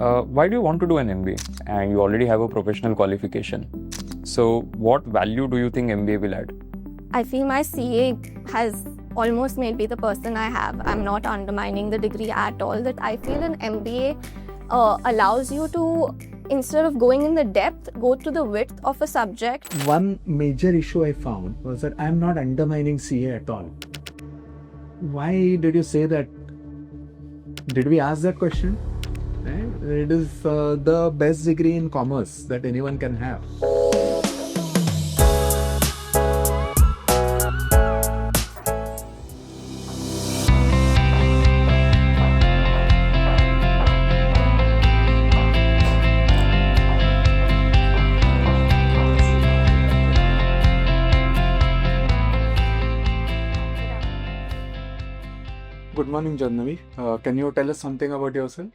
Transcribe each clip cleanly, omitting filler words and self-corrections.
Why do you want to do an MBA? And you already have a professional qualification. So what value do you think MBA will add? I feel my CA has almost made me the person I have. I'm not undermining the degree at all. That I feel an MBA allows you to, instead of going in the depth, go to the width of a subject. One major issue I found was that I'm not undermining CA at all. Why did you say that? Did we ask that question? It is the best degree in commerce that anyone can have. Good morning, Jahnavi. Can you tell us something about yourself?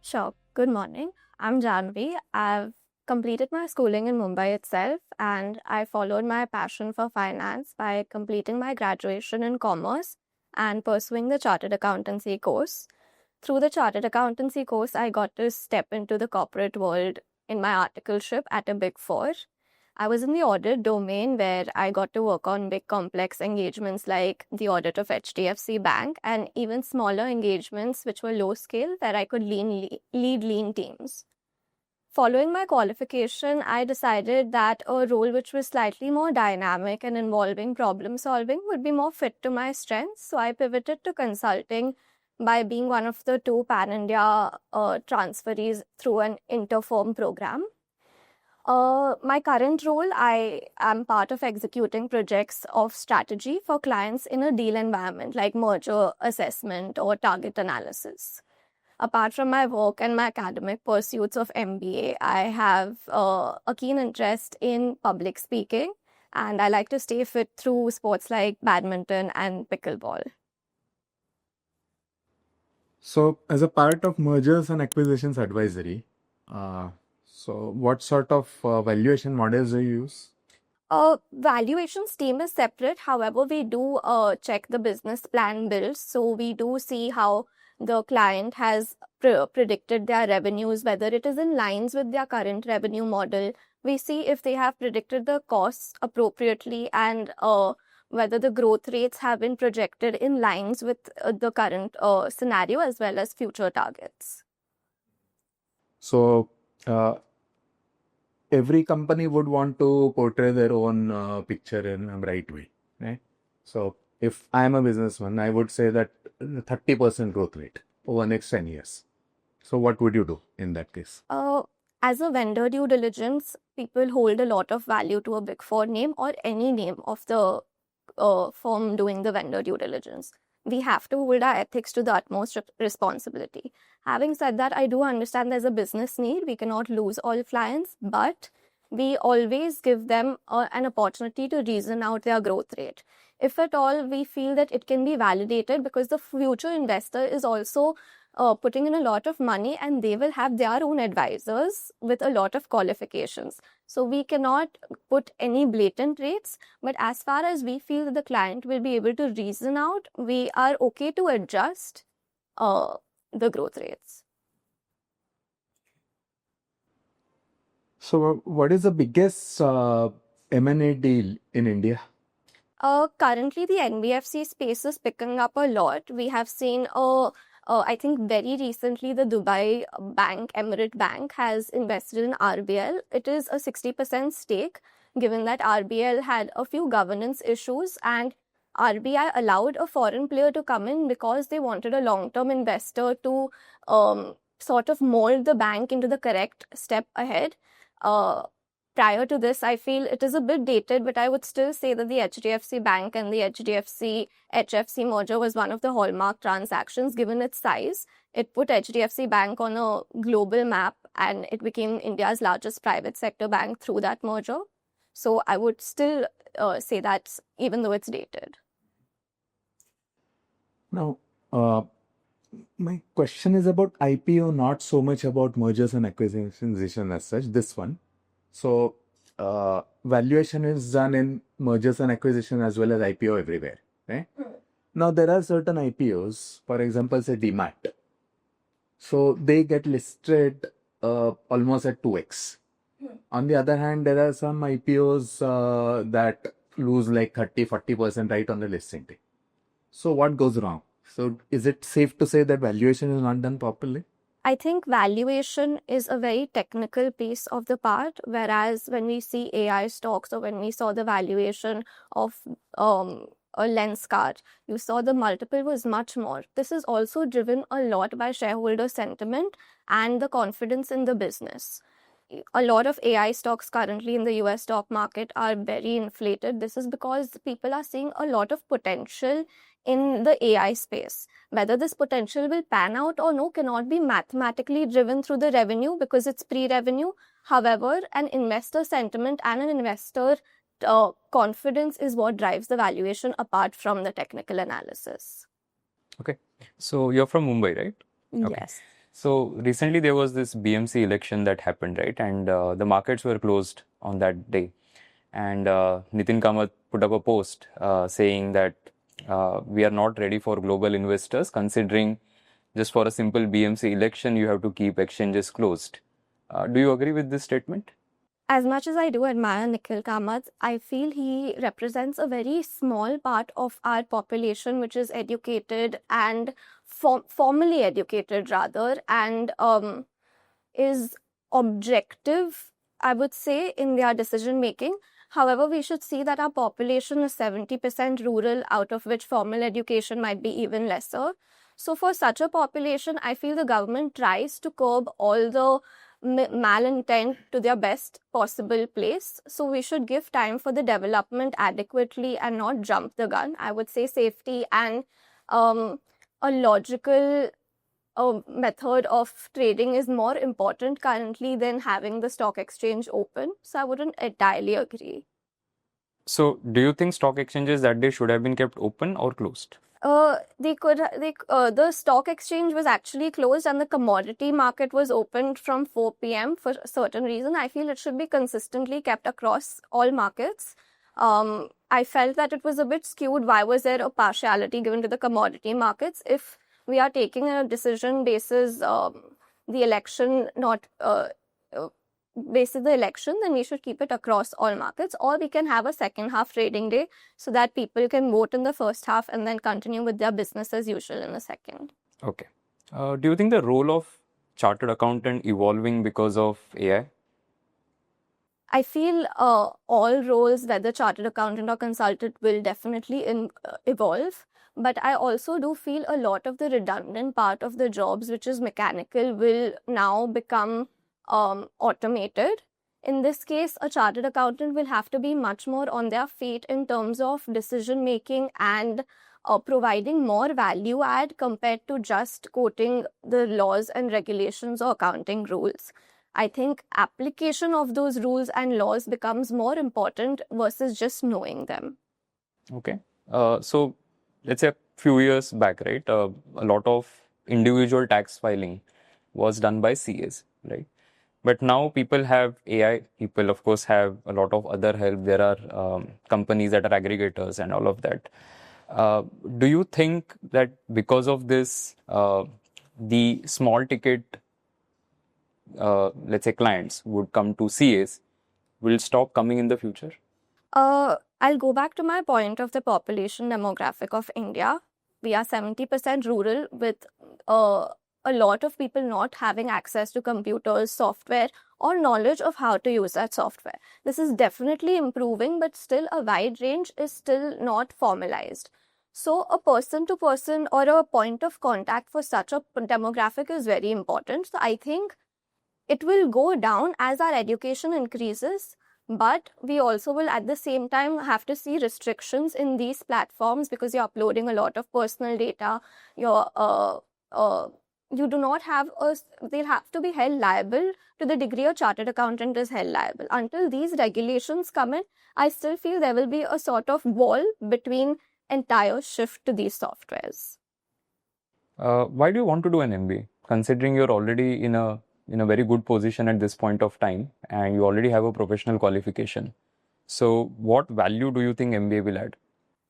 Sure. Good morning. I'm Jahnavi. I've completed my schooling in Mumbai itself, and I followed my passion for finance by completing my graduation in commerce and pursuing the chartered accountancy course. Through the chartered accountancy course, I got to step into the corporate world in my articleship at a Big Four. I was in the audit domain where I got to work on big complex engagements like the audit of HDFC Bank and even smaller engagements which were low scale where I could lead lean teams. Following my qualification, I decided that a role which was slightly more dynamic and involving problem solving would be more fit to my strengths. So I pivoted to consulting by being one of the 2 pan-India transferees through an inter-firm program. My current role, I am part of executing projects of strategy for clients in a deal environment like merger assessment or target analysis. Apart from my work and my academic pursuits of MBA, I have a keen interest in public speaking, and I like to stay fit through sports like badminton and pickleball. So, as a part of mergers and acquisitions advisory, so what sort of valuation models do you use? Valuations team is separate. However, we do check the business plan builds. So we do see how the client has predicted their revenues, whether it is in lines with their current revenue model. We see if they have predicted the costs appropriately and whether the growth rates have been projected in lines with the current scenario as well as future targets. So, every company would want to portray their own picture in a right way, right? So, if I am a businessman, I would say that 30% growth rate over next 10 years. So, what would you do in that case? As a vendor due diligence, people hold a lot of value to a Big Four name or any name of the firm doing the vendor due diligence. We have to hold our ethics to the utmost responsibility. Having said that, I do understand there's a business need. We cannot lose all clients, but we always give them an opportunity to reason out their growth rate. If at all we feel that it can be validated, because the future investor is also putting in a lot of money and they will have their own advisors with a lot of qualifications. So we cannot put any blatant rates, but as far as we feel that the client will be able to reason out, we are okay to adjust the growth rates. So, what is the biggest M&A deal in India? Currently, the NBFC space is picking up a lot. We have seen I think very recently the Dubai bank, Emirate Bank, has invested in RBL. It is a 60% stake, given that RBL had a few governance issues and RBI allowed a foreign player to come in because they wanted a long-term investor to sort of mold the bank into the correct step ahead. Prior to this, I feel it is a bit dated, but I would still say that the HDFC Bank and the HDFC merger was one of the hallmark transactions given its size. It put HDFC Bank on a global map and it became India's largest private sector bank through that merger. So I would still say that even though it's dated. Now, my question is about IPO, not so much about mergers and acquisitions as such, this one. So, valuation is done in mergers and acquisition as well as IPO everywhere, right? Now, there are certain IPOs, for example, say DMAT. So they get listed almost at 2x. On the other hand, there are some IPOs that lose like 30-40% right on the listing day. So what goes wrong? So is it safe to say that valuation is not done properly? I think valuation is a very technical piece of the part, whereas when we see AI stocks or when we saw the valuation of a lens card, you saw the multiple was much more. This is also driven a lot by shareholder sentiment and the confidence in the business. A lot of AI stocks currently in the US stock market are very inflated. This is because people are seeing a lot of potential in the AI space. Whether this potential will pan out or no cannot be mathematically driven through the revenue because it's pre-revenue. However, an investor sentiment and an investor confidence is what drives the valuation apart from the technical analysis. Okay. So you're from Mumbai, right? Okay. Yes. So recently there was this BMC election that happened, right? And the markets were closed on that day. And Nitin Kamath put up a post saying that we are not ready for global investors, considering just for a simple BMC election, you have to keep exchanges closed. Do you agree with this statement? As much as I do admire Nikhil Kamath, I feel he represents a very small part of our population, which is educated and formally educated rather, and is objective, I would say, in their decision making. However, we should see that our population is 70% rural, out of which formal education might be even lesser. So for such a population, I feel the government tries to curb all the malintent to their best possible place. So we should give time for the development adequately and not jump the gun. I would say safety and a logical method of trading is more important currently than having the stock exchange open. So I wouldn't entirely agree. So do you think stock exchanges that day should have been kept open or closed? The stock exchange was actually closed and the commodity market was opened from 4 p.m. for a certain reason. I feel it should be consistently kept across all markets. I felt that it was a bit skewed. Why was there a partiality given to the commodity markets? If we are taking a decision basis the election, not basis the election, then we should keep it across all markets, or we can have a second half trading day so that people can vote in the first half and then continue with their business as usual in the second. Okay. Do you think the role of chartered accountant evolving because of AI? I feel all roles, whether chartered accountant or consultant, will definitely evolve. But I also do feel a lot of the redundant part of the jobs, which is mechanical, will now become automated. In this case, a chartered accountant will have to be much more on their feet in terms of decision making and providing more value add compared to just quoting the laws and regulations or accounting rules. I think application of those rules and laws becomes more important versus just knowing them. Okay. So let's say a few years back, right, a lot of individual tax filing was done by CAs, right? But now people have AI, people of course have a lot of other help. There are companies that are aggregators and all of that. Do you think that because of this, the small ticket, let's say clients would come to CAs will stop coming in the future? I'll go back to my point of the population demographic of India. We are 70% rural with a lot of people not having access to computers, software, or knowledge of how to use that software. This is definitely improving, but still a wide range is still not formalized. So a person-to-person or a point of contact for such a demographic is very important. So I think it will go down as our education increases, but we also will at the same time have to see restrictions in these platforms because you're uploading a lot of personal data. You do not have they'll have to be held liable to the degree a chartered accountant is held liable. Until these regulations come in, I still feel there will be a sort of wall between entire shift to these softwares. Why do you want to do an MBA? Considering you're already in a very good position at this point of time and you already have a professional qualification. So what value do you think MBA will add?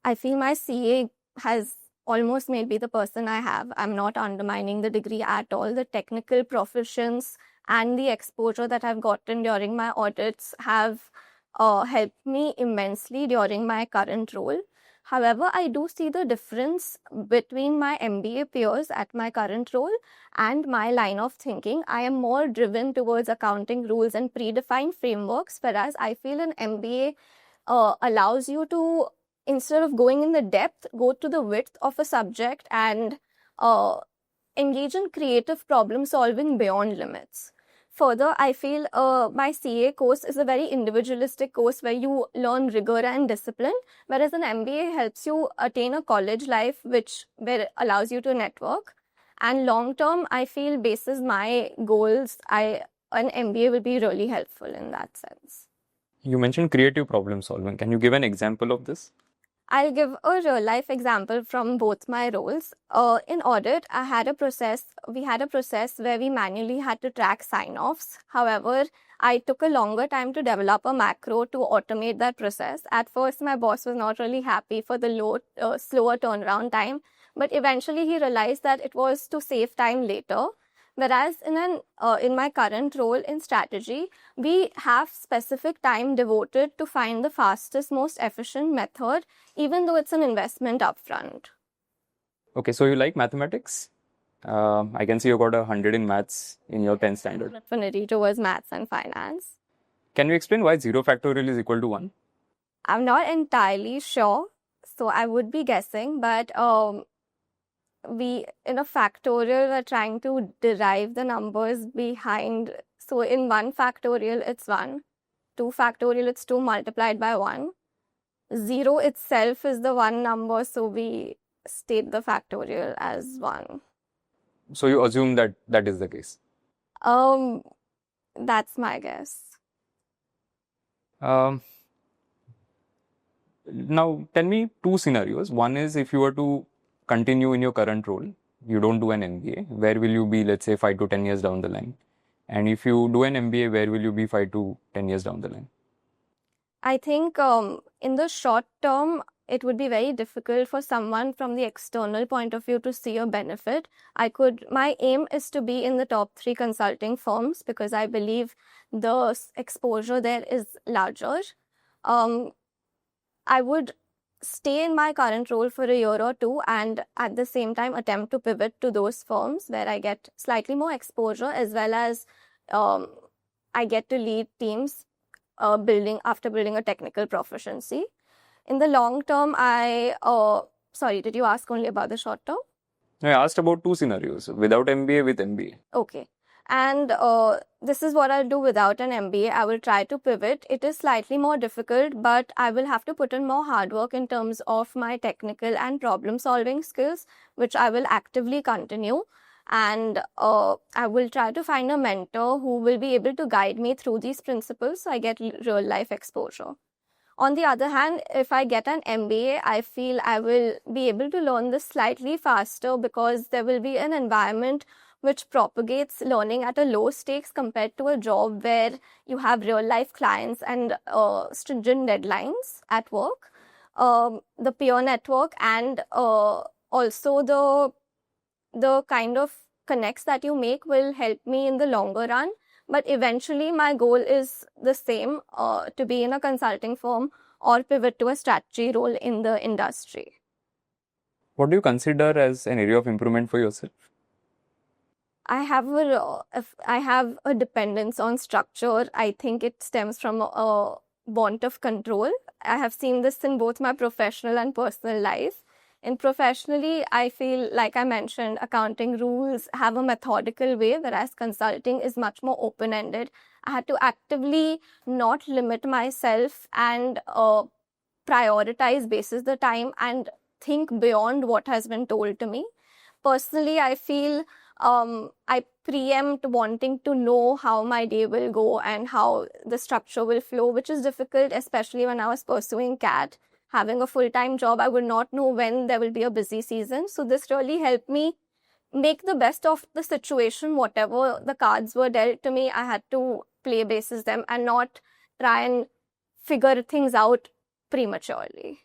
I feel my CA has almost made me the person I have. I'm not undermining the degree at all. The technical proficiency and the exposure that I've gotten during my audits have helped me immensely during my current role. However, I do see the difference between my MBA peers at my current role and my line of thinking. I am more driven towards accounting rules and predefined frameworks, whereas I feel an MBA allows you to, instead of going in the depth, go to the width of a subject and engage in creative problem solving beyond limits. Further, I feel my CA course is a very individualistic course where you learn rigor and discipline, whereas an MBA helps you attain a college life where it allows you to network. And long term, I feel basis my goals, an MBA will be really helpful in that sense. You mentioned creative problem solving. Can you give an example of this? I'll give a real life example from both my roles. In audit, we had a process where we manually had to track sign-offs. However, I took a longer time to develop a macro to automate that process. At first, my boss was not really happy for the slower turnaround time, but eventually he realized that it was to save time later. Whereas in my current role in strategy, we have specific time devoted to find the fastest, most efficient method, even though it's an investment upfront. Okay, so you like mathematics? I can see you got 100 in maths in your 10th standard. Affinity towards maths and finance. Can you explain why 0 factorial is equal to 1? I'm not entirely sure, so I would be guessing, but we in a factorial we're trying to derive the numbers behind. So in 1 factorial it's 1, 2 factorial it's 2 multiplied by 1, 0 itself is the 1 number, so we state the factorial as 1. So you assume that that is the case? That's my guess. Now tell me 2 scenarios. One is if you were to continue in your current role, you don't do an MBA, where will you be, let's say, 5 to 10 years down the line? And if you do an MBA, where will you be 5 to 10 years down the line? I think in the short term, it would be very difficult for someone from the external point of view to see a benefit. My aim is to be in the top 3 consulting firms because I believe the exposure there is larger. I would stay in my current role for a year or 2 and at the same time attempt to pivot to those firms where I get slightly more exposure as well as I get to lead teams after building a technical proficiency. In the long term, sorry, did you ask only about the short term? I asked about 2 scenarios, without MBA, with MBA. Okay. And this is what I'll do without an MBA. I will try to pivot. It is slightly more difficult, but I will have to put in more hard work in terms of my technical and problem solving skills, which I will actively continue. And I will try to find a mentor who will be able to guide me through these principles so I get real life exposure. On the other hand, if I get an MBA, I feel I will be able to learn this slightly faster because there will be an environment which propagates learning at a low stakes compared to a job where you have real life clients and stringent deadlines at work. The peer network and also the kind of connects that you make will help me in the longer run. But eventually my goal is the same, to be in a consulting firm or pivot to a strategy role in the industry. What do you consider as an area of improvement for yourself? I have a dependence on structure. I think it stems from a want of control. I have seen this in both my professional and personal life. In professionally, I feel, like I mentioned, accounting rules have a methodical way, whereas consulting is much more open-ended. I had to actively not limit myself and prioritize basis the time and think beyond what has been told to me. Personally, I feel I preempt wanting to know how my day will go and how the structure will flow, which is difficult, especially when I was pursuing CAT. Having a full-time job, I would not know when there will be a busy season. So this really helped me make the best of the situation. Whatever the cards were dealt to me, I had to play basis them and not try and figure things out prematurely.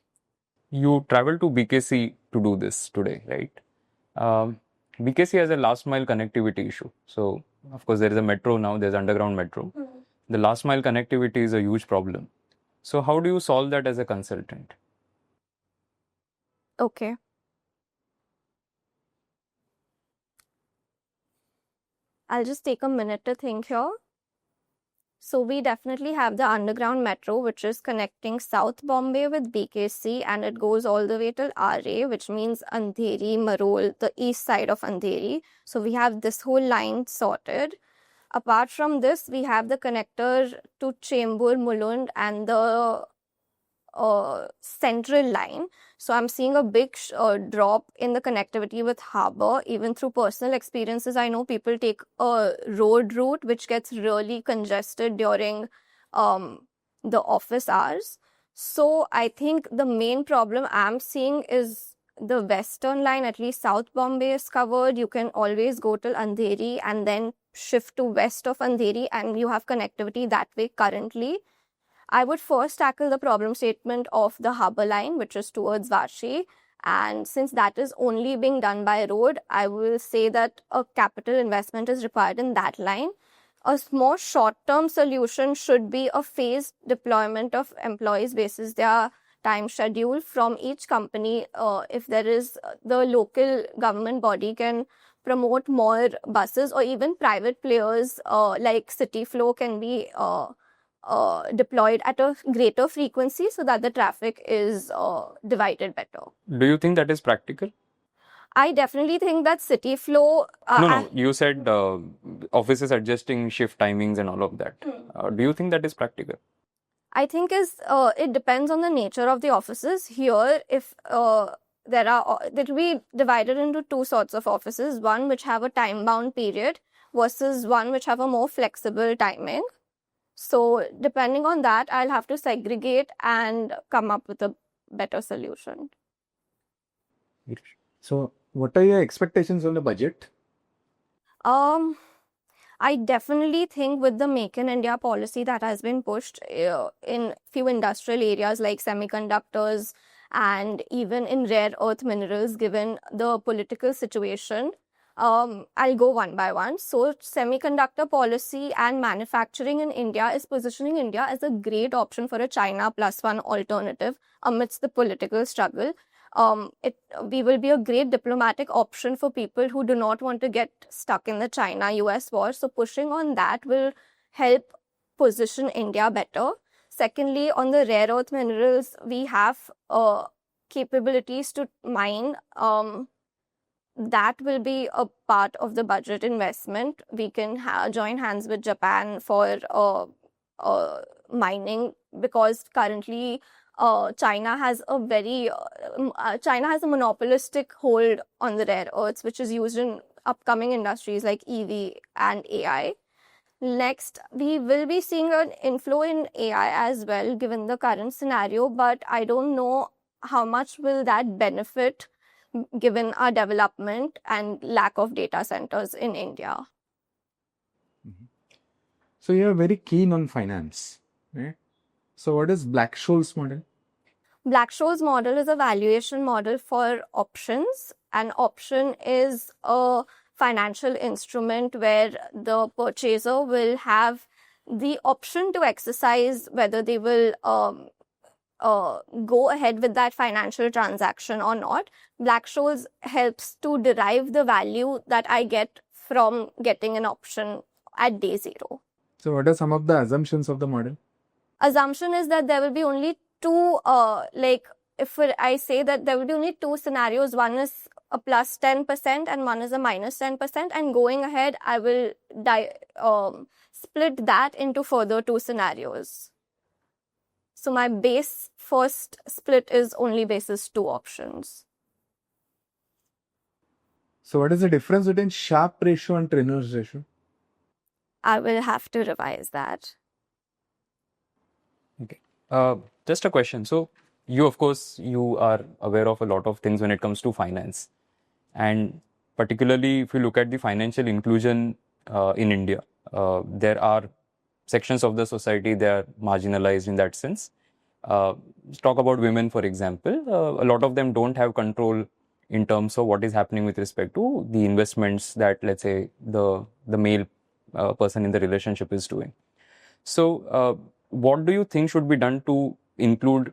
You travel to BKC to do this today, right? BKC has a last mile connectivity issue. So, of course, there is a metro now, there's underground metro. The last mile connectivity is a huge problem. So, how do you solve that as a consultant? Okay. I'll just take a minute to think here. So we definitely have the underground metro, which is connecting South Bombay with BKC, and it goes all the way till RA, which means Andheri, Marol, the east side of Andheri. So we have this whole line sorted. Apart from this, we have the connector to Chembur, Mulund, and the central line. So I'm seeing a big drop in the connectivity with harbour. Even through personal experiences, I know people take a road route which gets really congested during the office hours. So I think the main problem I'm seeing is the western line. At least South Bombay is covered. You can always go till Andheri and then shift to west of Andheri, and you have connectivity that way currently. I would first tackle the problem statement of the harbour line, which is towards Vashi. And since that is only being done by road, I will say that a capital investment is required in that line. A more short-term solution should be a phased deployment of employees basis their time schedule from each company. If there is the local government body can promote more buses, or even private players like City Flow can be deployed at a greater frequency so that the traffic is divided better. Do you think that is practical? I definitely think that City Flow... No, you said offices adjusting shift timings and all of that. Do you think that is practical? I think it depends on the nature of the offices. Here, if that will be divided into two sorts of offices, one which have a time-bound period versus one which have a more flexible timing. So depending on that, I'll have to segregate and come up with a better solution. So what are your expectations on the budget? I definitely think with the Make in India policy that has been pushed in few industrial areas like semiconductors and even in rare earth minerals, given the political situation, I'll go one by one. So semiconductor policy and manufacturing in India is positioning India as a great option for a China +1 alternative amidst the political struggle. We will be a great diplomatic option for people who do not want to get stuck in the China-US war. So pushing on that will help position India better. Secondly, on the rare earth minerals, we have capabilities to mine. That will be a part of the budget investment. We can join hands with Japan for mining, because currently China has a monopolistic hold on the rare earths, which is used in upcoming industries like EV and AI. Next, we will be seeing an inflow in AI as well, given the current scenario, but I don't know how much will that benefit given our development and lack of data centers in India. So you're very keen on finance, right? So what is Black-Scholes model? Black-Scholes model is a valuation model for options. An option is a financial instrument where the purchaser will have the option to exercise whether they will go ahead with that financial transaction or not. Black-Scholes helps to derive the value that I get from getting an option at day zero. So what are some of the assumptions of the model? Assumption is that there will be only two, if I say that there will be only two scenarios, one is a plus 10% and one is a minus 10%, and going ahead, I will split that into further two scenarios. So my base first split is only basis two options. So what is the difference between Sharpe ratio and Trenor's ratio? I will have to revise that. Okay. Just a question. So you, of course, you are aware of a lot of things when it comes to finance. And particularly if you look at the financial inclusion in India, there are sections of the society, they are marginalized in that sense. Let's talk about women, for example. A lot of them don't have control in terms of what is happening with respect to the investments that, let's say, the male person in the relationship is doing. So what do you think should be done to include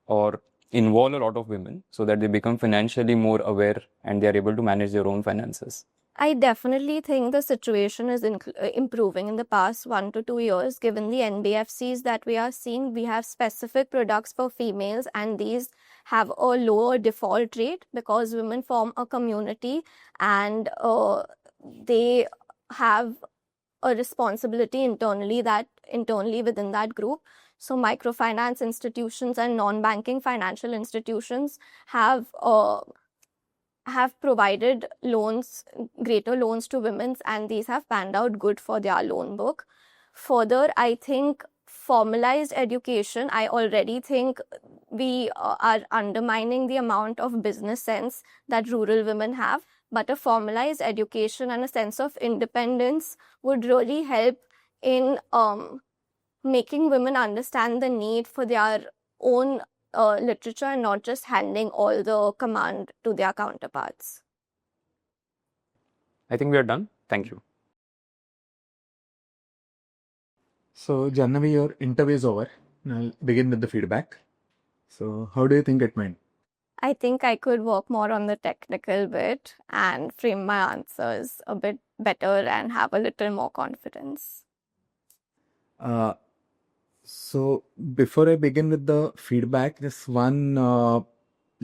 or involve a lot of women so that they become financially more aware and they are able to manage their own finances? I definitely think the situation is improving in the past 1 to 2 years. Given the NBFCs that we are seeing, we have specific products for females, and these have a lower default rate because women form a community and they have a responsibility internally within that group. So microfinance institutions and non-banking financial institutions have provided greater loans to women, and these have panned out good for their loan book. Further, I think formalized education, I already think we are undermining the amount of business sense that rural women have, but a formalized education and a sense of independence would really help in making women understand the need for their own literature and not just handing all the command to their counterparts. I think we are done. Thank you. So, Jahnavi, your interview is over. I'll begin with the feedback. So, how do you think it went? I think I could work more on the technical bit and frame my answers a bit better and have a little more confidence. So, before I begin with the feedback, just one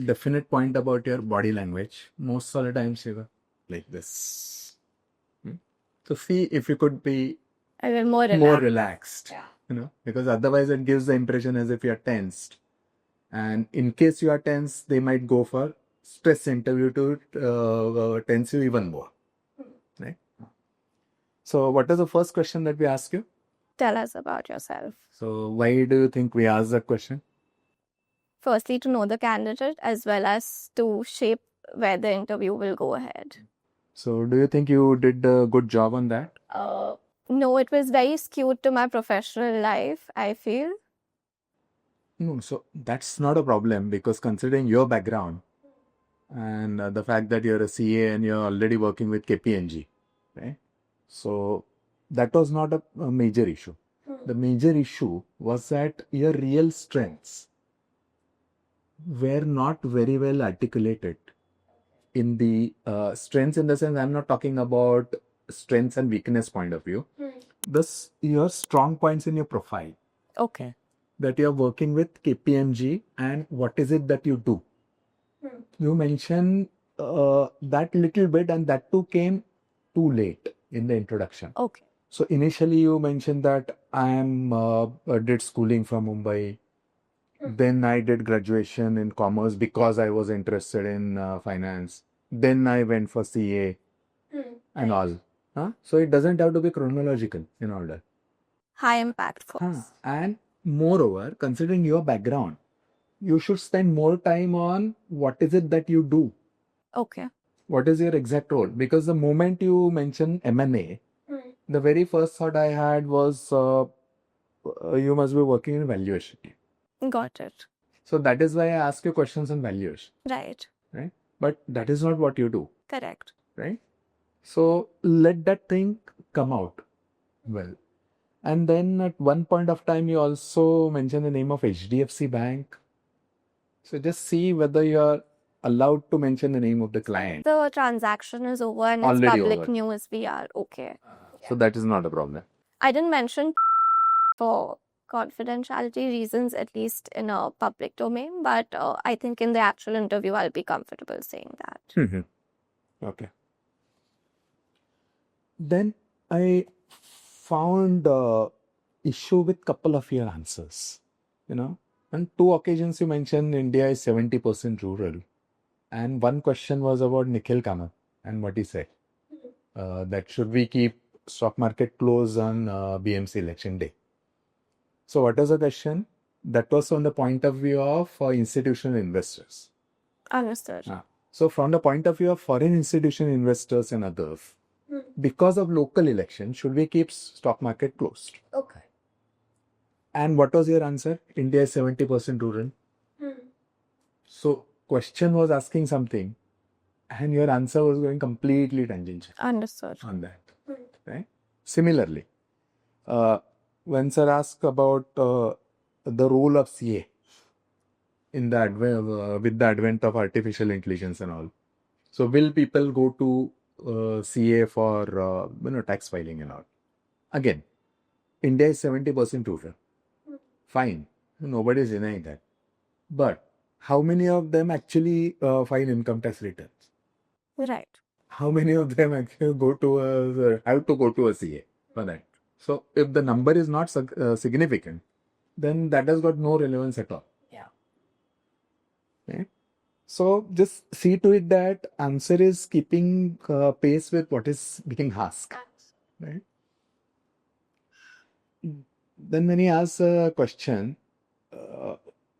definite point about your body language. Most of the times you were like this. So, see if you could be a little more relaxed. Yeah. You know, because otherwise it gives the impression as if you are tensed. And in case you are tense, they might go for stress interview to tense you even more. Right? So, what is the first question that we ask you? Tell us about yourself. So, why do you think we asked that question? Firstly, to know the candidate as well as to shape where the interview will go ahead. So, do you think you did a good job on that? No, it was very skewed to my professional life, I feel. No, so that's not a problem because considering your background and the fact that you're a CA and you're already working with KPMG, right? So that was not a major issue. The major issue was that your real strengths were not very well articulated. In the strengths, in the sense, I'm not talking about strengths and weakness point of view. Your strong points in your profile. Okay. That you're working with KPMG and what is it that you do. You mentioned that little bit, and that too came too late in the introduction. Okay. So initially you mentioned that I did schooling from Mumbai. Then I did graduation in commerce because I was interested in finance. Then I went for CA and all. So it doesn't have to be chronological in order. High impact course. And moreover, considering your background, you should spend more time on what is it that you do. Okay. What is your exact role? Because the moment you mention M&A, the very first thought I had was you must be working in valuation. Got it. So that is why I ask you questions on valuation. Right. Right? But that is not what you do. Correct. Right? So let that thing come out well. And then at one point of time, you also mentioned the name of HDFC Bank. So just see whether you're allowed to mention the name of the client. The transaction is over and Already it's public over. news. We are okay. So that is not a problem. I didn't mention for confidentiality reasons, at least in a public domain, but I think in the actual interview, I'll be comfortable saying that. Okay. Then I found issue with couple of your answers. You know, on 2 occasions you mentioned India is 70% rural, and one question was about Nikhil Kamath and what he said that should we keep stock market close on BMC election day. So what was the question? That was from the point of view of institutional investors. Understood. So from the point of view of foreign institutional investors and others, because of local election, should we keep stock market closed? Okay. And what was your answer? India is 70% rural. So question was asking something and your answer was going completely tangential. Understood. On that. Right? Similarly, when sir asked about the role of CA in the with the advent of artificial intelligence and all. So will people go to CA for tax filing and all? Again, India is 70% rural. Fine, nobody is denying that. But how many of them actually file income tax returns? Right. How many of them actually have to go to a CA for that? So if the number is not significant, then that has got no relevance at all. Yeah. Okay? So just see to it that answer is keeping pace with what is being asked. Right? Then when he asks a question,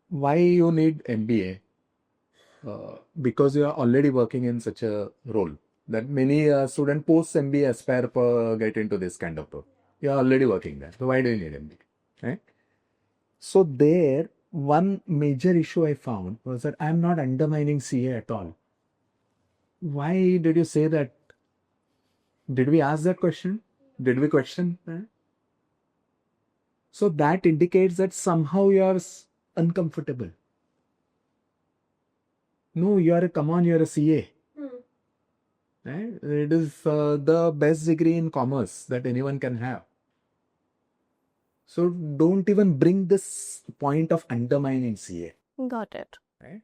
why you need MBA? Because you are already working in such a role that many student post MBA aspire get into this kind of role. You are already working there. So why do you need MBA? Right? So there, one major issue I found was that I am not undermining CA at all. Why did you say that? Did we ask that question? Did we question that? So that indicates that somehow you are uncomfortable. No, you're a CA. Right? It is the best degree in commerce that anyone can have. So don't even bring this point of undermining CA. Got it. Right?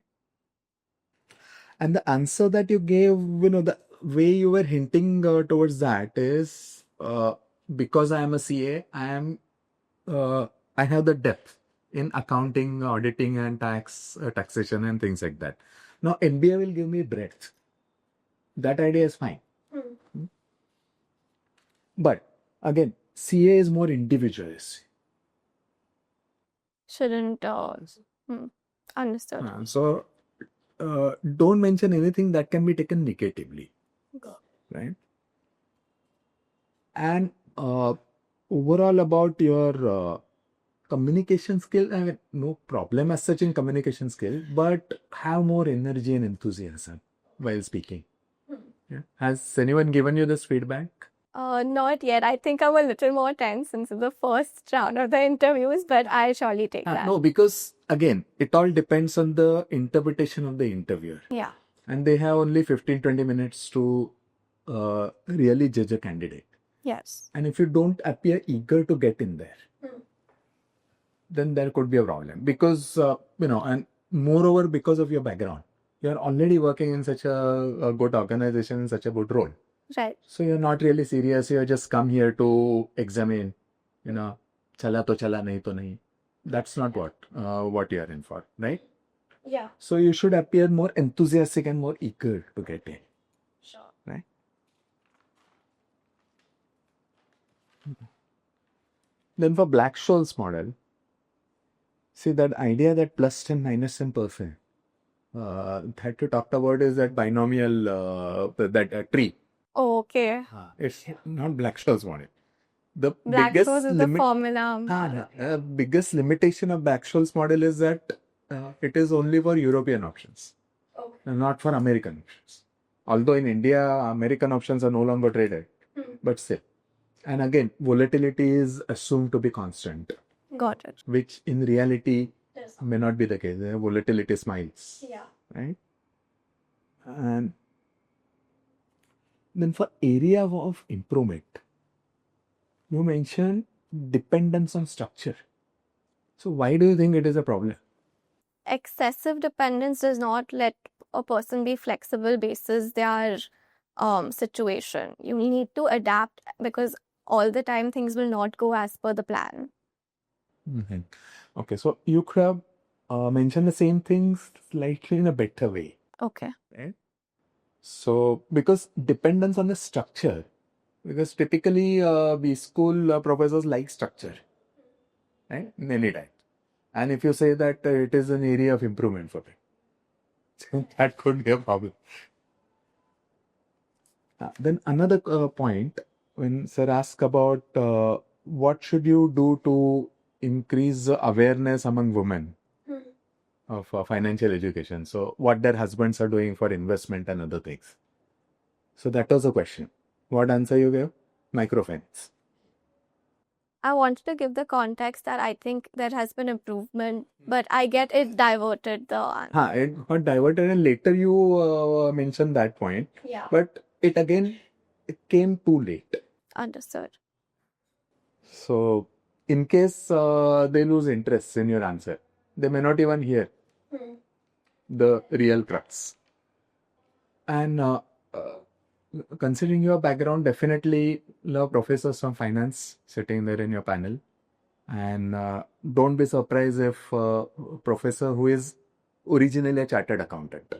And the answer that you gave, the way you were hinting towards that is because I am a CA, I have the depth in accounting, auditing, and taxation and things like that. Now MBA will give me breadth. That idea is fine. But again, CA is more individualist. Shouldn't. Understood. So don't mention anything that can be taken negatively. Right? And overall about your communication skill, I mean, no problem as such in communication skill, but have more energy and enthusiasm while speaking. Yeah. Has anyone given you this feedback? Not yet. I think I'm a little more tense since it's the first round of the interviews, but I'll surely take that. No, because again, it all depends on the interpretation of the interviewer. Yeah. And they have only 15-20 minutes to really judge a candidate. Yes. And if you don't appear eager to get in there, then there could be a problem. Because, and moreover, because of your background, you're already working in such a good organization, in such a good role. Right. So you're not really serious. You're just come here to examine, chala to chala, nahi to nahi. That's not what you're in for, right? Yeah. So you should appear more enthusiastic and more eager to get in. Sure. Right? Then for Black-Scholes model, see that idea that plus 10 minus 10%, that you talked about is that binomial, that tree. Okay. It's not Black-Scholes model. The Black-Scholes is the formula. Biggest limitation of Black-Scholes model is that it is only for European options, not for American options. Although in India, American options are no longer traded, but still. And again, volatility is assumed to be constant. Got it. Which in reality may not be the case. Volatility smiles. Yeah. Right? And then for area of improvement, you mentioned dependence on structure. So why do you think it is a problem? Excessive dependence does not let a person be flexible basis their situation. You need to adapt because all the time things will not go as per the plan. Mm-hmm. Okay, so you could have mentioned the same things slightly in a better way. Okay. Right? So, because dependence on the structure, because typically we school professors like structure, right? In any time. And if you say that it is an area of improvement for it, that could be a problem. Then another point, when sir asked about what should you do to increase awareness among women of financial education. So what their husbands are doing for investment and other things. So that was the question. What answer you gave? Microfinance. I wanted to give the context that I think there has been improvement, but I get it diverted the answer. It got diverted and later you mentioned that point. Yeah. But it came too late. Understood. So in case they lose interest in your answer, they may not even hear the real crux. And considering your background, definitely love professors from finance sitting there in your panel. And don't be surprised if professor who is originally a chartered accountant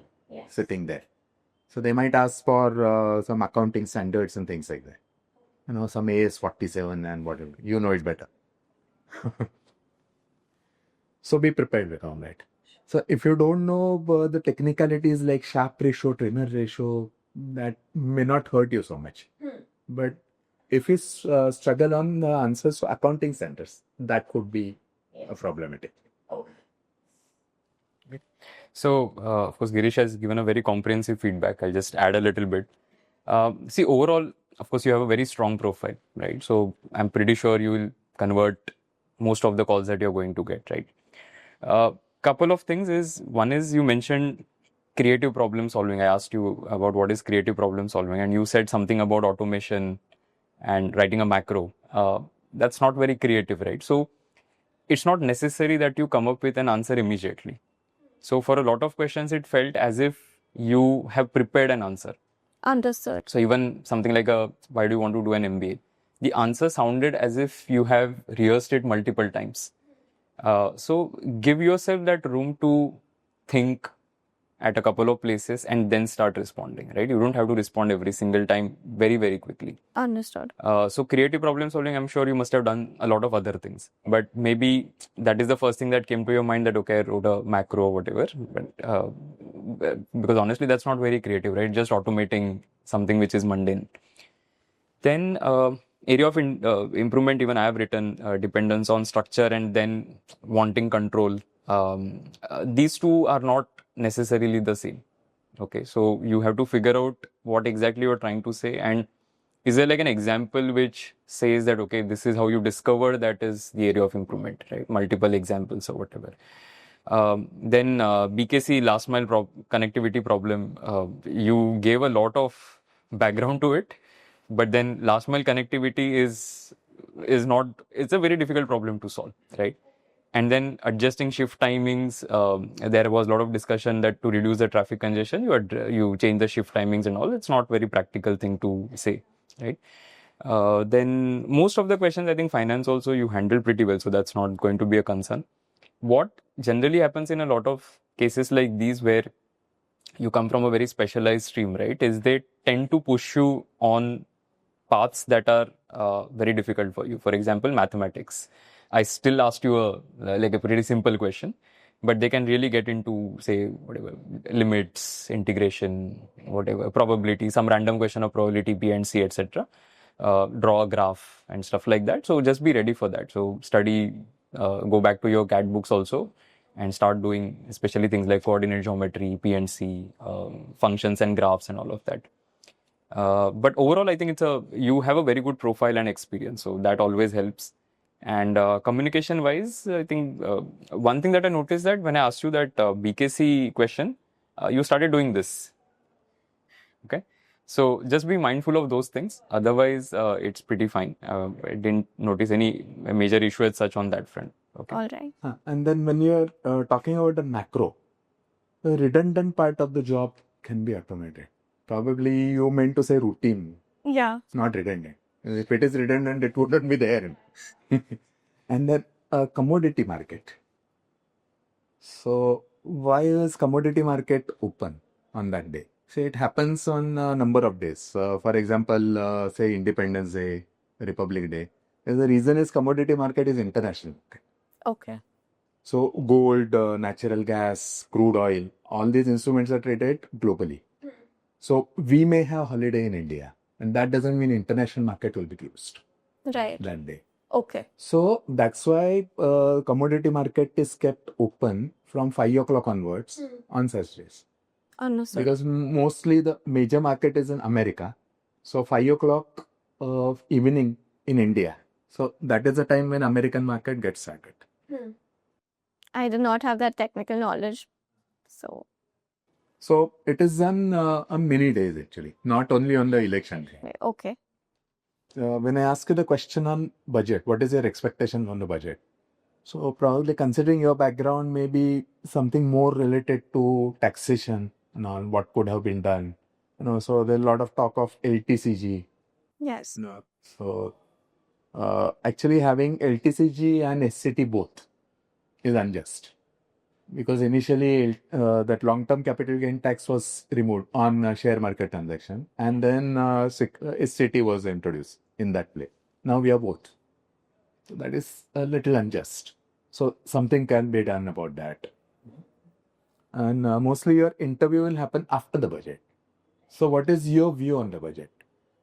sitting there. So they might ask for some accounting standards and things like that. You know, some AS 47 and whatever. You know it better. So be prepared with all that. So if you don't know the technicalities like Sharpe ratio, Trimmer ratio, that may not hurt you so much. But if you struggle on the answers for accounting centers, that could be problematic. So, of course, Girish has given a very comprehensive feedback. I'll just add a little bit. See, overall, of course, you have a very strong profile, right? So, I'm pretty sure you will convert most of the calls that you're going to get, right? Couple of things is, one is you mentioned creative problem solving. I asked you about what is creative problem solving, and you said something about automation and writing a macro. That's not very creative, right? So, it's not necessary that you come up with an answer immediately. So for a lot of questions, it felt as if you have prepared an answer. Understood. So even something like why do you want to do an MBA? The answer sounded as if you have rehearsed it multiple times. So give yourself that room to think at a couple of places and then start responding, right? You don't have to respond every single time very, very quickly. Understood. So creative problem solving, I'm sure you must have done a lot of other things, but maybe that is the first thing that came to your mind, that, okay, I wrote a macro or whatever, but because honestly, that's not very creative, right? Just automating something which is mundane. Then area of improvement, even I have written dependence on structure and then wanting control. These two are not necessarily the same. Okay, so you have to figure out what exactly you're trying to say, and is there like an example which says that, okay, this is how you discover, that is the area of improvement, right? Multiple examples or whatever. Then BKC, last mile connectivity problem, you gave a lot of background to it, but then last mile connectivity is not, it's a very difficult problem to solve, right? And then adjusting shift timings, there was a lot of discussion that to reduce the traffic congestion, you change the shift timings and all. It's not very practical thing to say, right? Then most of the questions, I think finance also you handle pretty well, so that's not going to be a concern. What generally happens in a lot of cases like these where you come from a very specialized stream, right, is they tend to push you on paths that are very difficult for you. For example, mathematics. I still asked you a pretty simple question, but they can really get into, say, whatever, limits, integration, whatever, probability, some random question of probability, P and C, etc. Draw a graph and stuff like that. So just be ready for that. So study, go back to your CAD books also and start doing especially things like coordinate geometry, P and C, functions and graphs and all of that. But overall, I think you have a very good profile and experience, so that always helps. And communication wise, I think one thing that I noticed that when I asked you that BKC question, you started doing this. Okay, so just be mindful of those things. Otherwise, it's pretty fine. I didn't notice any major issue as such on that front. Okay. All right. And then when you're talking about the macro, the redundant part of the job can be automated. Probably you meant to say routine. Yeah. It's not redundant. If it is redundant, it wouldn't be there. And then a commodity market. So why is commodity market open on that day? Say it happens on a number of days. For example, say Independence Day, Republic Day. The reason is commodity market is international. Okay. So gold, natural gas, crude oil, all these instruments are traded globally. So we may have holiday in India, and that doesn't mean international market will be closed Right. that day. Okay. So that's why commodity market is kept open from 5 o'clock onwards on such days. Understood. Because mostly the major market is in America. So 5 o'clock of evening in India. So that is the time when American market gets started. I did not have that technical knowledge. So it is on many days actually, not only on the election day. Okay. When I ask you the question on budget, what is your expectation on the budget? So probably considering your background, maybe something more related to taxation and on what could have been done. So there's a lot of talk of LTCG. Yes. So actually having LTCG and SCT both is unjust. Because initially that long-term capital gain tax was removed on share market transaction, and then SCT was introduced in that play. Now we have both. So that is a little unjust. So something can be done about that. And mostly your interview will happen after the budget. So what is your view on the budget?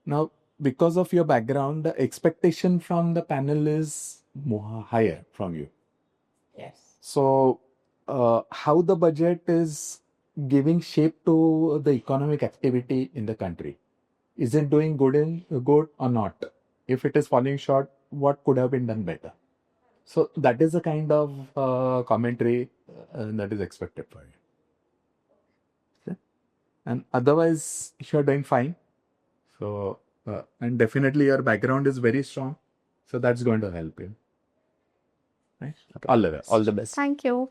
Now, because of your background, the expectation from the panel is more higher from you. Yes. So how the budget is giving shape to the economic activity in the country? Is it doing good or not? If it is falling short, what could have been done better? So that is the kind of commentary that is expected for you. Okay? And otherwise, you are doing fine. So and definitely your background is very strong. So that's going to help you. Right? Okay. All the best. All the best. Thank you.